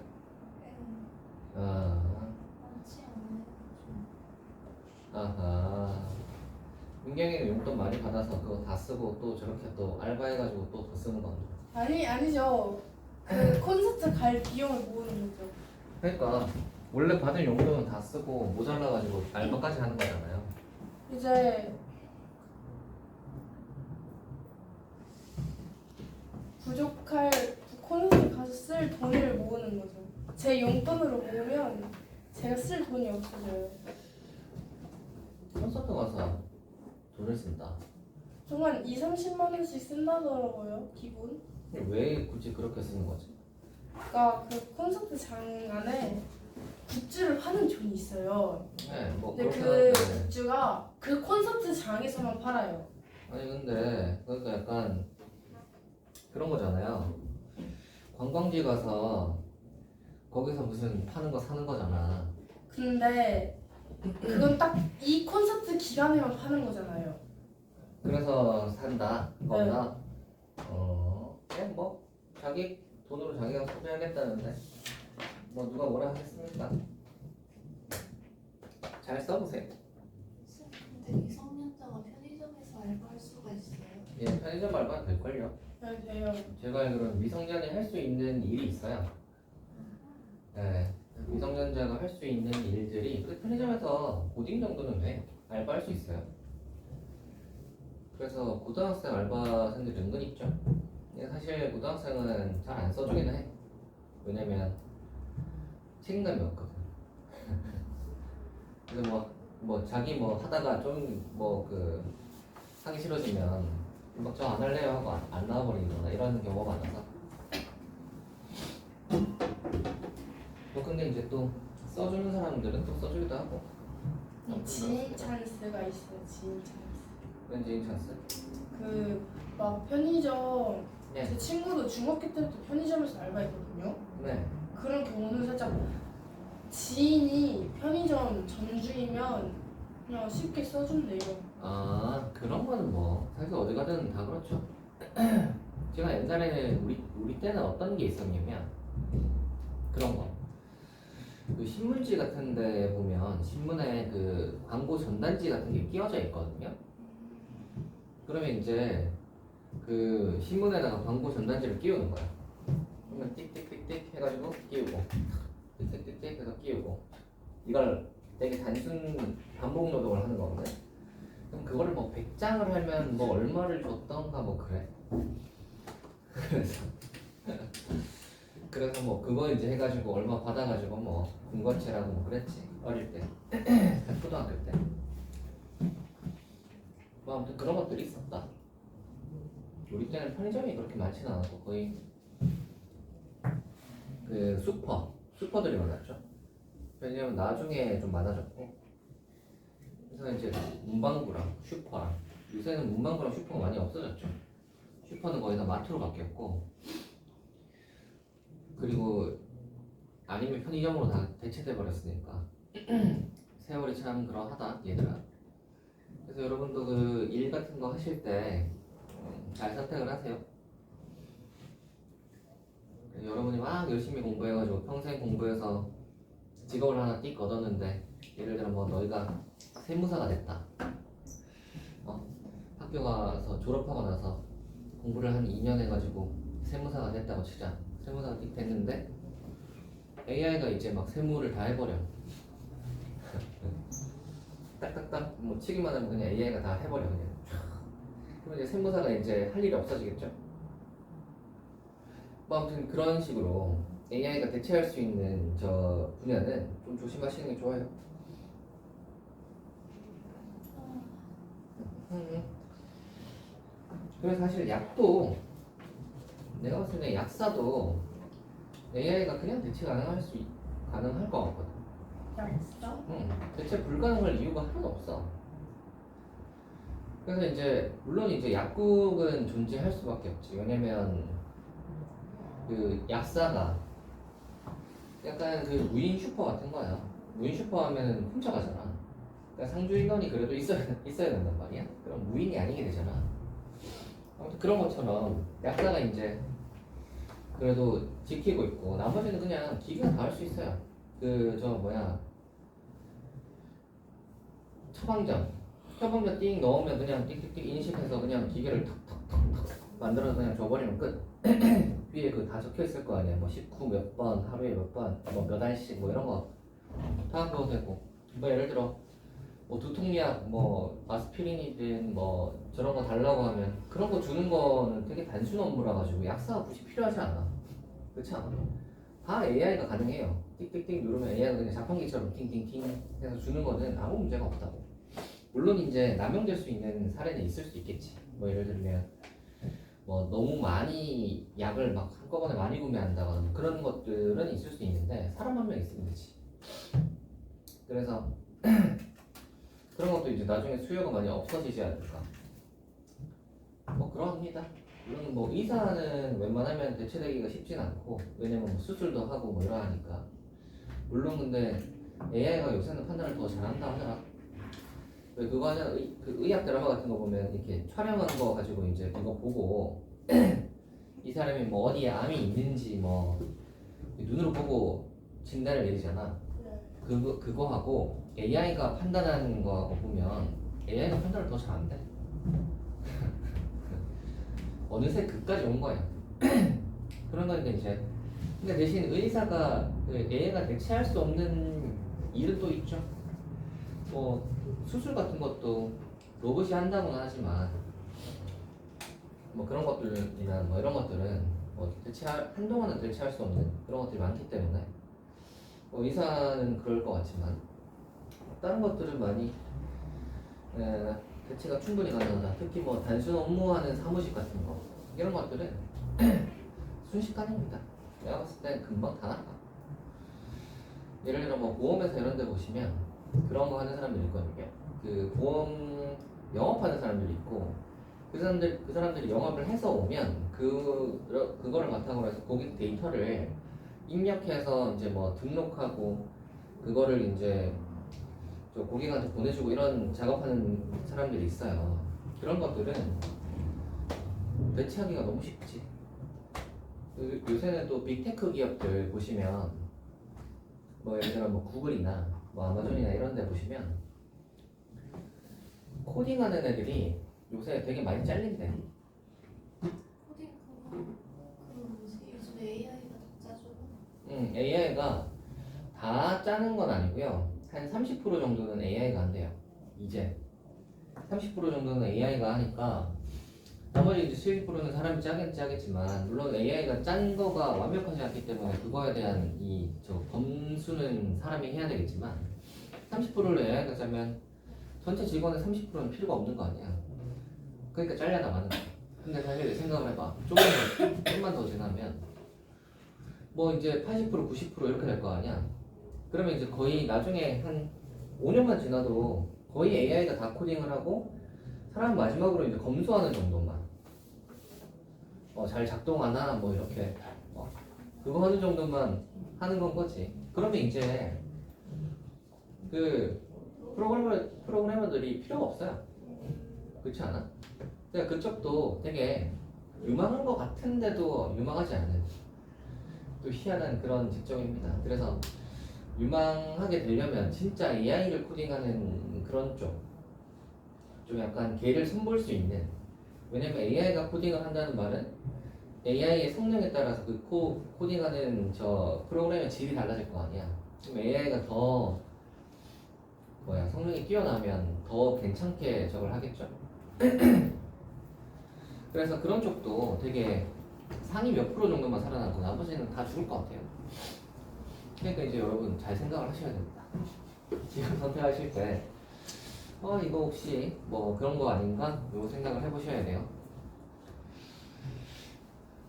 Speaker 1: 아하. 은경이는 용돈 많이 받아서 그거 다 쓰고 또 저렇게 또 알바해가지고 또 더 쓰는 건데.
Speaker 2: 아니죠. 그 콘서트 갈 비용을 모으는 거죠.
Speaker 1: 그러니까 원래 받은 용돈은 다 쓰고 모자라가지고 알바까지 하는 거잖아요.
Speaker 2: 이제 부족할 콘서트 가서 쓸 돈을 모으는 거죠. 제 용돈으로 모으면 제가 쓸 돈이 없어져요.
Speaker 1: 콘서트 가서 돈을 쓴다.
Speaker 2: 정말 2, 30만 원씩 쓴다더라고요, 기본.
Speaker 1: 왜 굳이 그렇게 쓰는 거지?
Speaker 2: 그러니까 그 콘서트 장 안에 굿즈를 파는 존이 있어요.
Speaker 1: 네, 뭐
Speaker 2: 근데
Speaker 1: 그렇긴
Speaker 2: 그
Speaker 1: 한데.
Speaker 2: 굿즈가 그 콘서트 장에서만 팔아요.
Speaker 1: 아니 근데 그러니까 약간 그런 거잖아요. 관광지 가서 거기서 무슨 파는 거 사는 거잖아.
Speaker 2: 근데 그건 딱 이 콘서트 기간에만 파는 거잖아요.
Speaker 1: 그래서 산다.
Speaker 2: 네.
Speaker 1: 거기다. 그냥 뭐 자기 돈으로 자기가 소비하겠다는데 뭐 누가 뭐라 하겠습니까? 잘 써보세요.
Speaker 3: 근데 미성년자가 편의점에서 알바할 수가 있어요?
Speaker 1: 예, 편의점 알바 될걸요.
Speaker 2: 네, 돼요.
Speaker 1: 제가 알기로는 미성년이 할 수 있는 일이 있어요. 네, 미성년자가 할 수 있는 일들이 그 편의점에서 고딩 정도는 돼. 알바할 수 있어요. 그래서 고등학생 알바생들이 은근 있죠. 근데 사실 고등학생은 잘 안 써주긴 해. 왜냐면 책임감이 없거든. 그래서 뭐 자기 뭐 하다가 좀 뭐 그 하기 싫어지면 막 저 안 할래요 하고 안 나와버리거나 이런 경우가 많아서. 뭐 근데 이제 또 써주는 사람들은 또 써주기도 하고.
Speaker 2: 지인 찬스가 있어요. 지인 찬스.
Speaker 1: 왠지 찬스.
Speaker 2: 그 막 편의점
Speaker 1: 네.
Speaker 2: 제 친구도 중학교 때부터 편의점에서 알바했거든요.
Speaker 1: 네.
Speaker 2: 그런 경우는 살짝 지인이 편의점 전주이면 그냥 쉽게 써준대요.
Speaker 1: 아 그런 거는 뭐 사실 어디 가든 다 그렇죠. 제가 옛날에는 우리 때는 어떤 게 있었냐면 그런 거. 그 신문지 같은데 보면 신문에 그 광고 전단지 같은 게 끼워져 있거든요. 그러면 이제 그 신문에다가 광고 전단지를 끼우는 거야. 그러면 띡띡띡띡 해가지고 끼우고 띡띡띡띡 해서 끼우고 이걸 되게 단순 반복 노동을 하는 거거든. 그럼 그거를 뭐 100장을 하면 뭐 얼마를 줬던가 뭐 그래. 그래서 뭐 그거 이제 해가지고 얼마 받아가지고 뭐 군것질하고 뭐 그랬지 어릴 때 초등학교 때. 뭐 아무튼 그런 것들이 있었다. 우리 때는 편의점이 그렇게 많지는 않았고 거의 그 슈퍼들이 많았죠. 왜냐면 나중에 좀 많아졌고. 그래서 이제 문방구랑 슈퍼랑 요새는 문방구랑 슈퍼가 많이 없어졌죠. 슈퍼는 거의 다 마트로 바뀌었고 그리고 아니면 편의점으로 다 대체돼 버렸으니까 세월이 참 그러하다 얘들아. 그래서 여러분도 그 일 같은 거 하실 때 잘 선택을 하세요. 여러분이 막 열심히 공부해가지고 평생 공부해서 직업을 하나 띡 얻었는데 예를 들어 뭐 너희가 세무사가 됐다. 학교 가서 졸업하고 나서 공부를 한 2년 해가지고 세무사가 됐다고 치자. 세무사가 띡 됐는데 AI가 이제 막 세무를 다 해버려. 딱딱딱 뭐 치기만 하면 그냥 AI가 다 해버려 그냥. 그럼 이제 세무사가 이제 할 일이 없어지겠죠. 뭐 아무튼 그런 식으로 AI가 대체할 수 있는 저 분야는 좀 조심하시는 게 좋아요. 그래서 사실 약도 내가 봤을 때 약사도 AI가 그냥 대체 가능할 것 같거든.
Speaker 2: 약사?
Speaker 1: 대체 불가능할 이유가 하나도 없어. 그래서 이제 물론 이제 약국은 존재할 수밖에 없지. 왜냐면 그 약사가 약간 그 무인 슈퍼 같은 거야. 무인 슈퍼 하면은 훔쳐 가잖아. 그러니까 상주 인원이 그래도 있어야 된단 말이야. 그럼 무인이 아니게 되잖아. 아무튼 그런 것처럼 약사가 이제 그래도 지키고 있고 나머지는 그냥 기계가 다 할 수 있어요. 그 저 뭐야 처방전 띵 넣으면 그냥 띡띡띡 인식해서 그냥 기계를 탁탁탁탁 만들어서 그냥 줘버리면 끝. 위에 뒤에 그 다 적혀 있을 거 아니야. 뭐 19 몇 번, 하루에 몇 번, 뭐 몇 알씩 뭐 이런 거 다 넣어도 되고. 뭐 예를 들어 뭐 두통약, 뭐 아스피린이든 뭐 저런 거 달라고 하면 그런 거 주는 거는 되게 단순 업무라 가지고 약사가 굳이 필요하지 않아. 그렇지 않아? 다 AI가 가능해요. 띡띡띡 누르면 AI가 그냥 자판기처럼 팅팅팅 해서 주는 거는 아무 문제가 없다고. 물론 이제 남용될 수 있는 사례는 있을 수 있겠지. 뭐 예를 들면 뭐 너무 많이 약을 막 한꺼번에 많이 구매한다거나 그런 것들은 있을 수 있는데 사람 한 명 있으면 되지. 그래서 그런 것도 이제 나중에 수요가 많이 없어지지 않을까. 뭐 그러합니다. 물론 뭐 의사는 웬만하면 대체되기가 쉽진 않고 왜냐면 뭐 수술도 하고 뭐 이러하니까. 물론 근데 AI가 요새는 판단을 더 잘한다 하더라. 왜 그거 하냐, 그 의학 드라마 같은 거 보면 이렇게 촬영한 거 가지고 이제 그거 보고 이 사람이 뭐 어디에 암이 있는지 뭐 눈으로 보고 진단을 내리잖아. 그거하고 AI가 판단하는 거하고 보면 AI가 판단을 더 잘한대. 어느새 그까지 온 거야. 그런 거니까 이제 근데 대신 의사가 그 AI가 대체할 수 없는 일은 또 있죠. 뭐 수술 같은 것도 로봇이 한다고는 하지만 뭐 그런 것들이나 뭐 이런 것들은 뭐 한동안은 대체할 수 없는 그런 것들이 많기 때문에 뭐 의사는 그럴 것 같지만 다른 것들은 많이 대체가 충분히 가능하다. 특히 뭐 단순 업무하는 사무직 같은 거 이런 것들은 순식간입니다. 내가 봤을 땐 금방 다 나가. 예를 들어 뭐 보험회사 이런 데 보시면 그런 거 하는 사람들이 있거든요. 그 보험 영업하는 사람들이 있고 그 사람들이 영업을 해서 오면 그거를 바탕으로 해서 고객 데이터를 입력해서 이제 뭐 등록하고 그거를 이제 저 고객한테 보내주고 이런 작업하는 사람들이 있어요. 그런 것들은 대체하기가 너무 쉽지. 요새는 또 빅테크 기업들 보시면 뭐 예를 들어 뭐 구글이나 뭐 아마존이나 이런 데 보시면 코딩하는 애들이 요새 되게 많이 잘린대.
Speaker 3: 코딩 그거 뭐지? 요즘 AI가 다 짜줘.
Speaker 1: AI가 다 짜는 건 아니고요. 한 30% 정도는 AI가 한대요. 이제 30% 정도는 AI가 하니까 나머지 이제 70%는 사람이 짜겠지만 물론 AI가 짠 거가 완벽하지 않기 때문에 그거에 대한 저 검수는 사람이 해야 되겠지만 30%를 AI가 짜면 전체 직원의 30%는 필요가 없는 거 아니야. 그러니까 잘려나가는 거야. 근데 사실 생각을 해봐. 좀만 더 지나면 뭐 이제 80% 90% 이렇게 될 거 아니야. 그러면 이제 거의 나중에 한 5년만 지나도 거의 AI가 다 코딩을 하고 사람 마지막으로 이제 검수하는 정도만 잘 작동하나 뭐 이렇게 그거 하는 정도만 하는 건 거지. 그러면 이제 그 프로그래머들이 필요가 없어요. 그렇지 않아? 그러니까 그쪽도 되게 유망한 것 같은데도 유망하지 않은 또 희한한 그런 직종입니다. 그래서 유망하게 되려면 진짜 AI를 코딩하는 그런 좀 약간 개를 손볼 수 있는. 왜냐면 AI가 코딩을 한다는 말은 AI의 성능에 따라서 그 코딩하는 저 프로그램의 질이 달라질 거 아니야. 그럼 AI가 더 성능이 뛰어나면 더 괜찮게 저걸 하겠죠. 그래서 그런 쪽도 되게 상위 몇 프로 정도만 살아남고 나머지는 다 죽을 것 같아요. 그러니까 이제 여러분 잘 생각을 하셔야 됩니다. 지금 선택하실 때 이거 혹시 뭐 그런 거 아닌가? 요 생각을 해보셔야 돼요.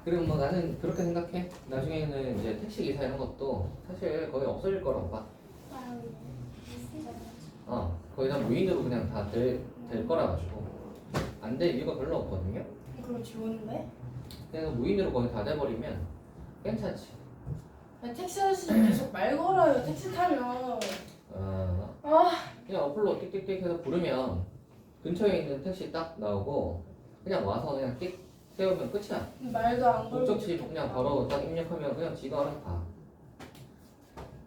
Speaker 1: 그리고 뭐 나는 그렇게 생각해. 나중에는 이제 택시기사 이런 것도 사실 거의 없어질 거라고 봐. 거의 다 무인으로 그냥 다 될 거라 가지고 안 될 이유가 별로 없거든요.
Speaker 2: 그럼 좋은데?
Speaker 1: 그래서 무인으로 거의 다 돼버리면 괜찮지.
Speaker 2: 택시 아저씨 계속 말 걸어요. 택시 타면. 그냥
Speaker 1: 어플로 띡띡띡 해서 부르면 근처에 있는 택시 딱 나오고 그냥 와서 그냥 띡 세우면 끝이야.
Speaker 2: 말도 안 걸고.
Speaker 1: 목적지 그냥 바로 딱 입력하면 그냥 지가 알아서 가.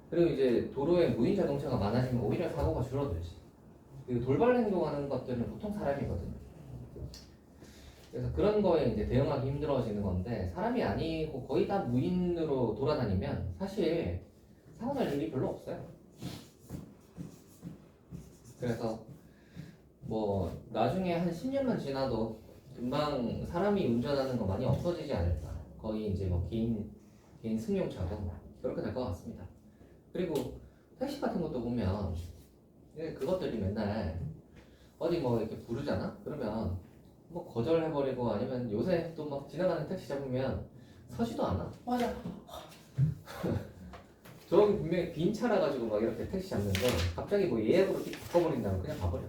Speaker 1: 그리고 이제 도로에 무인 자동차가 많아지면 오히려 사고가 줄어들지. 그 돌발 행동하는 것들은 보통 사람이거든. 그래서 그런 거에 이제 대응하기 힘들어지는 건데 사람이 아니고 거의 다 무인으로 돌아다니면 사실 사고 날 일이 별로 없어요. 그래서 뭐 나중에 한 10년만 지나도 금방 사람이 운전하는 거 많이 없어지지 않을까. 거의 이제 뭐 개인 승용차도 그렇게 될 것 같습니다. 그리고 택시 같은 것도 보면 그것들이 맨날 어디 뭐 이렇게 부르잖아? 그러면 뭐 거절해버리고 아니면 요새 또 막 지나가는 택시 잡으면 서지도 않아.
Speaker 2: 맞아.
Speaker 1: 저기 분명히 빈 차라 가지고 막 이렇게 택시 잡는데 갑자기 뭐 예약으로 띡 바꿔버린다면 그냥 가버려.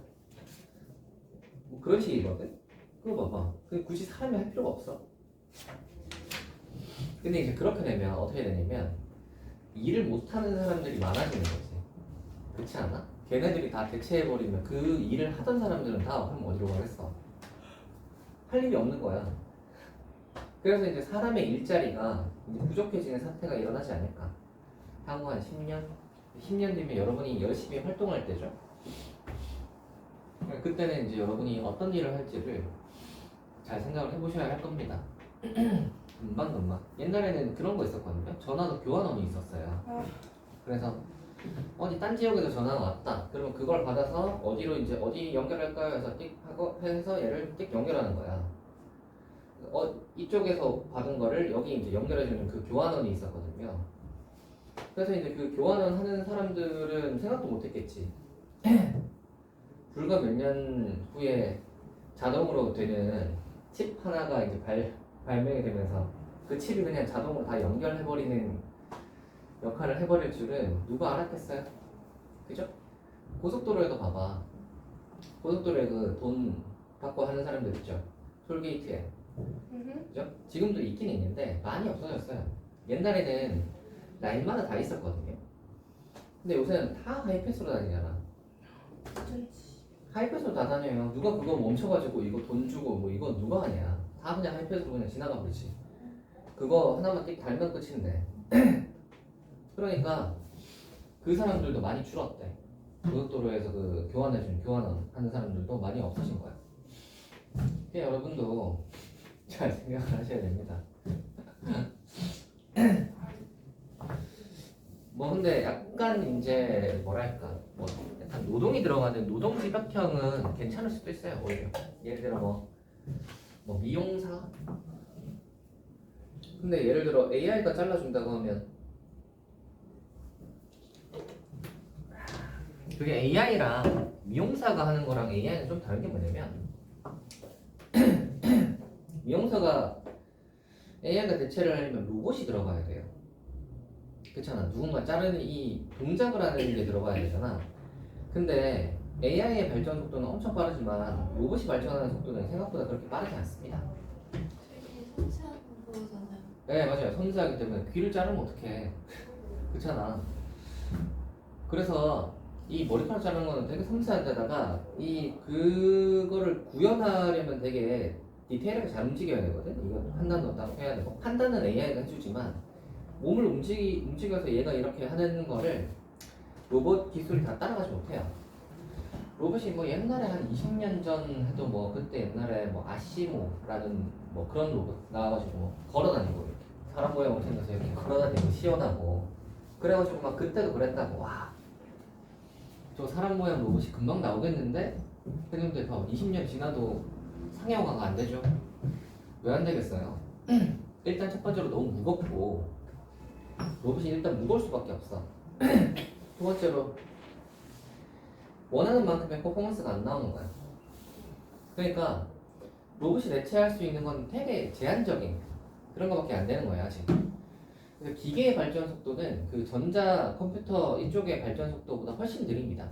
Speaker 1: 뭐 그런 식이거든. 그거 봐봐. 그 굳이 사람이 할 필요가 없어. 근데 이제 그렇게 되면 어떻게 되냐면 일을 못하는 사람들이 많아지는 거지. 그렇지 않아? 걔네들이 다 대체해버리면 그 일을 하던 사람들은 다 그럼 어디로 가겠어? 할 일이 없는 거야. 그래서 이제 사람의 일자리가 이제 부족해지는 사태가 일어나지 않을까. 향후 한 10년 뒤면 여러분이 열심히 활동할 때죠. 그때는 이제 여러분이 어떤 일을 할지를 잘 생각을 해보셔야 할 겁니다. 금방. 옛날에는 그런 거 있었거든요. 전화도 교환원이 있었어요. 그래서 어디 딴 지역에서 전화가 왔다. 그러면 그걸 받아서 어디로 이제 어디 연결할까요? 해서 띡 하고 해서 얘를 띡 연결하는 거야. 이쪽에서 받은 거를 여기 이제 연결해주는 그 교환원이 있었거든요. 그래서 이제 그 교환원 하는 사람들은 생각도 못했겠지. 불과 몇 년 후에 자동으로 되는 칩 하나가 이제 발명이 되면서 그 칩이 그냥 자동으로 다 연결해버리는 역할을 해버릴 줄은 누가 알았겠어요? 그죠? 고속도로에도 봐봐. 고속도로에 그 돈 받고 하는 사람들 있죠? 톨게이트에. 그죠? 지금도 있긴 있는데 많이 없어졌어요. 옛날에는 라인마다 다 있었거든요. 근데 요새는 다 하이패스로 다니잖아. 하이패스로 다 다녀요. 누가 그거 멈춰가지고 이거 돈 주고 뭐 이거 누가 하냐. 다 그냥 하이패스로 그냥 지나가 버리지. 그거 하나만 띡 달면 끝인데. 그러니까 그 사람들도 많이 줄었대. 고속도로에서 그 교환원 하는 사람들도 많이 없어진 거야. 그러니까 여러분도 잘 생각을 하셔야 됩니다. 뭐 근데 약간 이제 뭐랄까 뭐 약간 노동이 들어가는 노동집약형은 괜찮을 수도 있어요. 오히려 예를 들어 뭐 미용사. 근데 예를 들어 AI가 잘라준다고 하면 그게 AI랑 미용사가 하는 거랑 AI는 좀 다른 게 뭐냐면 미용사가 AI가 대체를 하려면 로봇이 들어가야 돼요. 그렇잖아. 누군가 자르는 이 동작을 하는 게 들어가야 되잖아. 근데 AI의 발전 속도는 엄청 빠르지만 로봇이 발전하는 속도는 생각보다 그렇게 빠르지 않습니다.
Speaker 3: 되게 섬세한 거잖아요.
Speaker 1: 네, 맞아요. 섬세하기 때문에 귀를 자르면 어떡해. 그렇잖아. 그래서 이 머리카락 자르는 거는 되게 섬세한 데다가 그거를 구현하려면 되게 디테일하게 잘 움직여야 되거든. 이거 판단도 딱 해야 되고 판단은 AI가 해주지만 몸을 움직여서 얘가 이렇게 하는 거를 로봇 기술이 다 따라가지 못해요. 로봇이 뭐 옛날에 한 20년 전 해도 뭐 그때 옛날에 뭐 아시모라는 뭐 그런 로봇 나와가지고 뭐 걸어다니고 이렇게 사람 모양으로 생겨서 이렇게 걸어다니고 시원하고 그래가지고 막 그때도 그랬다고. 와, 저 사람 모양 로봇이 금방 나오겠는데 했는데 더 20년 지나도 상용화가 안 되죠. 왜 안 되겠어요? 일단 첫 번째로 너무 무겁고 로봇이 일단 무거울 수밖에 없어. 두 번째로 원하는 만큼의 퍼포먼스가 안 나오는 거야. 그러니까 로봇이 대체할 수 있는 건 되게 제한적인 그런 거밖에 안 되는 거야 아직. 그래서 기계의 발전 속도는 그 전자 컴퓨터 이쪽의 발전 속도보다 훨씬 느립니다.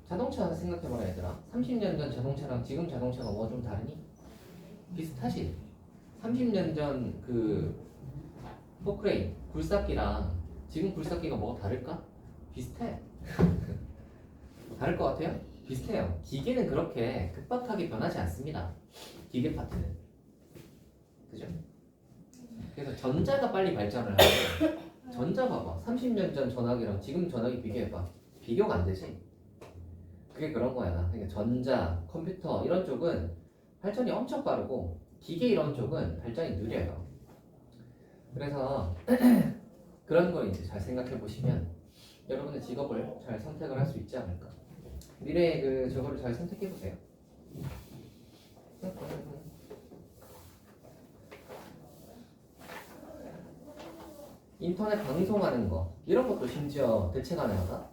Speaker 1: 자동차 생각해봐라 얘들아. 30년 전 자동차랑 지금 자동차가 뭐가 좀 다르니? 비슷하지? 30년 전 그 포크레인 굴삭기랑 지금 굴삭기가 뭐가 다를까? 비슷해. 다를 것 같아요? 비슷해요. 기계는 그렇게 급박하게 변하지 않습니다. 기계 파트는. 그죠? 그래서 전자가 빨리 발전을 하고 전자 봐봐. 30년 전 전화기랑 지금 전화기 비교해봐. 비교가 안 되지? 그게 그런 거야. 그러니까 전자, 컴퓨터 이런 쪽은 발전이 엄청 빠르고 기계 이론 쪽은 발전이 느려요. 그래서 그런 거 이제 잘 생각해 보시면 여러분의 직업을 잘 선택을 할 수 있지 않을까. 미래의 그 저거를 잘 선택해 보세요. 인터넷 방송하는 거 이런 것도 심지어 대체 가능하다.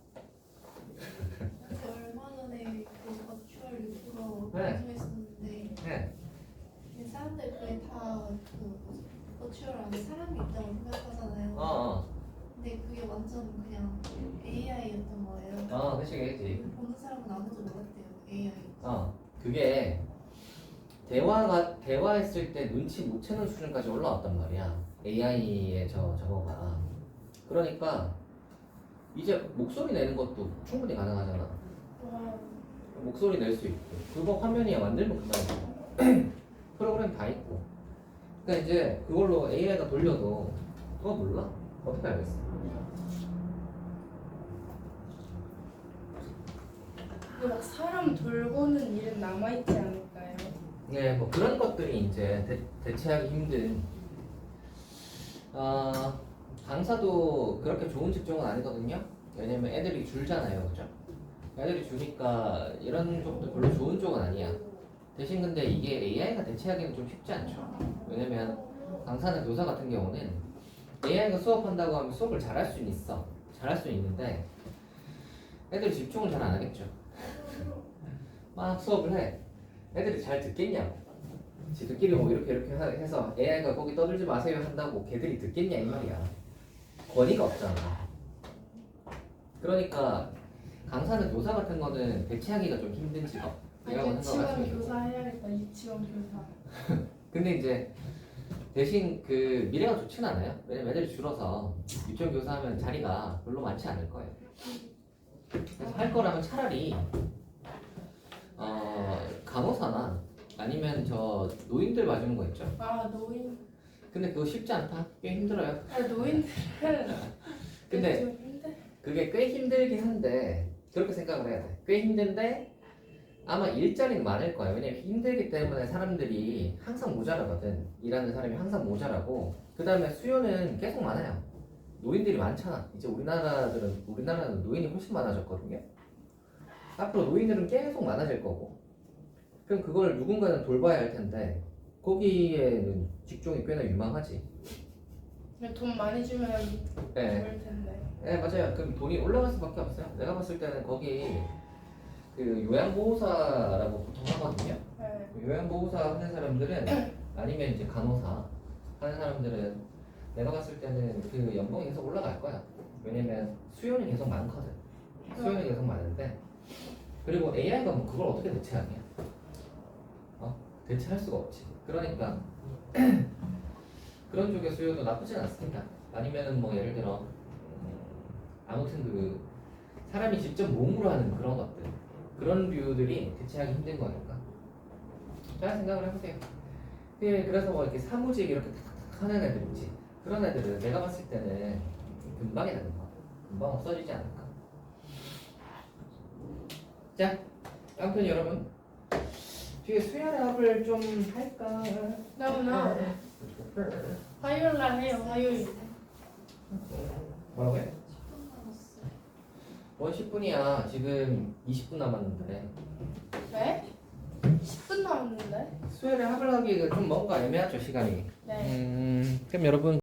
Speaker 3: 얼마 전에 그 버추얼 유튜버
Speaker 1: 네.
Speaker 3: 방송했었는데
Speaker 1: 네.
Speaker 3: 근데 사람들 그게 다그 버추얼 안에 사람이 있다고 생각하잖아요.
Speaker 1: 어.
Speaker 3: 근데 그게 완전 그냥 AI였던 거예요.
Speaker 1: 그치, 그치.
Speaker 3: 보는 사람은 아무도 몰랐대요. AI.
Speaker 1: 그게 대화했을 때 눈치 못 채는 수준까지 올라왔단 말이야. AI의 저거가. 그러니까 이제 목소리 내는 것도 충분히 가능하잖아.
Speaker 2: 와,
Speaker 1: 목소리 낼 수 있고 그거 화면이야 만들면 그만이고 프로그램 다 있고. 그러니까 이제 그걸로 AI가 돌려도 그거 몰라. 어떻게 알겠어?
Speaker 2: 이게 막 사람 돌보는 일은 남아있지 않을까요?
Speaker 1: 네, 뭐 그런 것들이 이제 대체하기 힘든. 강사도 그렇게 좋은 직종은 아니거든요. 왜냐면 애들이 줄잖아요, 그죠? 애들이 주니까 이런 쪽도 별로 좋은 쪽은 아니야. 대신 근데 이게 AI가 대체하기는 좀 쉽지 않죠. 왜냐면 강사나 교사 같은 경우는 AI가 수업한다고 하면 수업을 잘할 수는 있어. 잘할 수는 있는데 애들이 집중을 잘 안 하겠죠. 막 수업을 해. 애들이 잘 듣겠냐고. 지들끼리 뭐 이렇게 해서 AI가 거기 떠들지 마세요 한다고 걔들이 듣겠냐 이 말이야. 권위가 없잖아. 그러니까 강사는 교사 같은 거는 대체하기가 좀 힘든 직업이라고
Speaker 2: 유치원
Speaker 1: 생각하시면 돼요.
Speaker 2: 교사 해야겠다. 유치원 교사.
Speaker 1: 근데 이제 대신 그 미래가 좋진 않아요. 왜냐면 애들이 줄어서 유치원 교사 하면 자리가 별로 많지 않을 거예요. 그래서 할 거라면 차라리 간호사나 아니면 저 노인들 봐주는 거 있죠.
Speaker 2: 아, 노인.
Speaker 1: 근데 그거 쉽지 않다. 꽤 힘들어요.
Speaker 2: 아, 노인들은
Speaker 1: 근데
Speaker 2: 좀 힘들.
Speaker 1: 그게 꽤 힘들긴 한데 그렇게 생각을 해야 돼. 꽤 힘든데 아마 일자리는 많을 거예요. 왜냐면 힘들기 때문에 사람들이 항상 모자라거든. 일하는 사람이 항상 모자라고. 그 다음에 수요는 계속 많아요. 노인들이 많잖아. 이제 우리나라는 노인이 훨씬 많아졌거든요. 앞으로 노인들은 계속 많아질 거고. 그럼 그걸 누군가는 돌봐야 할 텐데 거기에는 직종이 꽤나 유망하지.
Speaker 2: 돈 많이 주면
Speaker 1: 네.
Speaker 2: 좋을 텐데.
Speaker 1: 네 맞아요. 그럼 돈이 올라갈 수밖에 없어요. 내가 봤을 때는 거기 그 요양보호사라고 보통 하거든요.
Speaker 2: 네.
Speaker 1: 요양보호사 하는 사람들은 아니면 이제 간호사 하는 사람들은 내가 봤을 때는 그 연봉이 계속 올라갈 거야. 왜냐면 수요는 계속 많거든. 수요는 계속 많은데 그리고 AI가 뭐 그걸 어떻게 대체하냐? 대체할 수가 없지. 그러니까 그런 쪽의 수요도 나쁘진 않습니다. 아니면은 뭐 예를 들어 아무튼 그 사람이 직접 몸으로 하는 그런 것들 그런 류들이 대체하기 힘든 거니까 잘 생각을 해보세요. 그래서 뭐 이렇게 사무직 이렇게 탁탁탁 하는 애들 있지. 그런 애들은 내가 봤을 때는 금방이 나는 거야. 금방 없어지지 않을까. 자, 아무튼 여러분 뒤에 수혈합을 좀 할까?
Speaker 2: 나 화요일 날 해요. 화요일.
Speaker 1: 뭐라고요?
Speaker 3: 10분 남았어요.
Speaker 1: 원 10분이야. 지금 20분 남았는데
Speaker 2: 네? 10분 남았는데?
Speaker 1: 수혈을 합을 하기가 좀 뭔가 애매하죠 시간이.
Speaker 2: 네.
Speaker 1: 그럼 여러분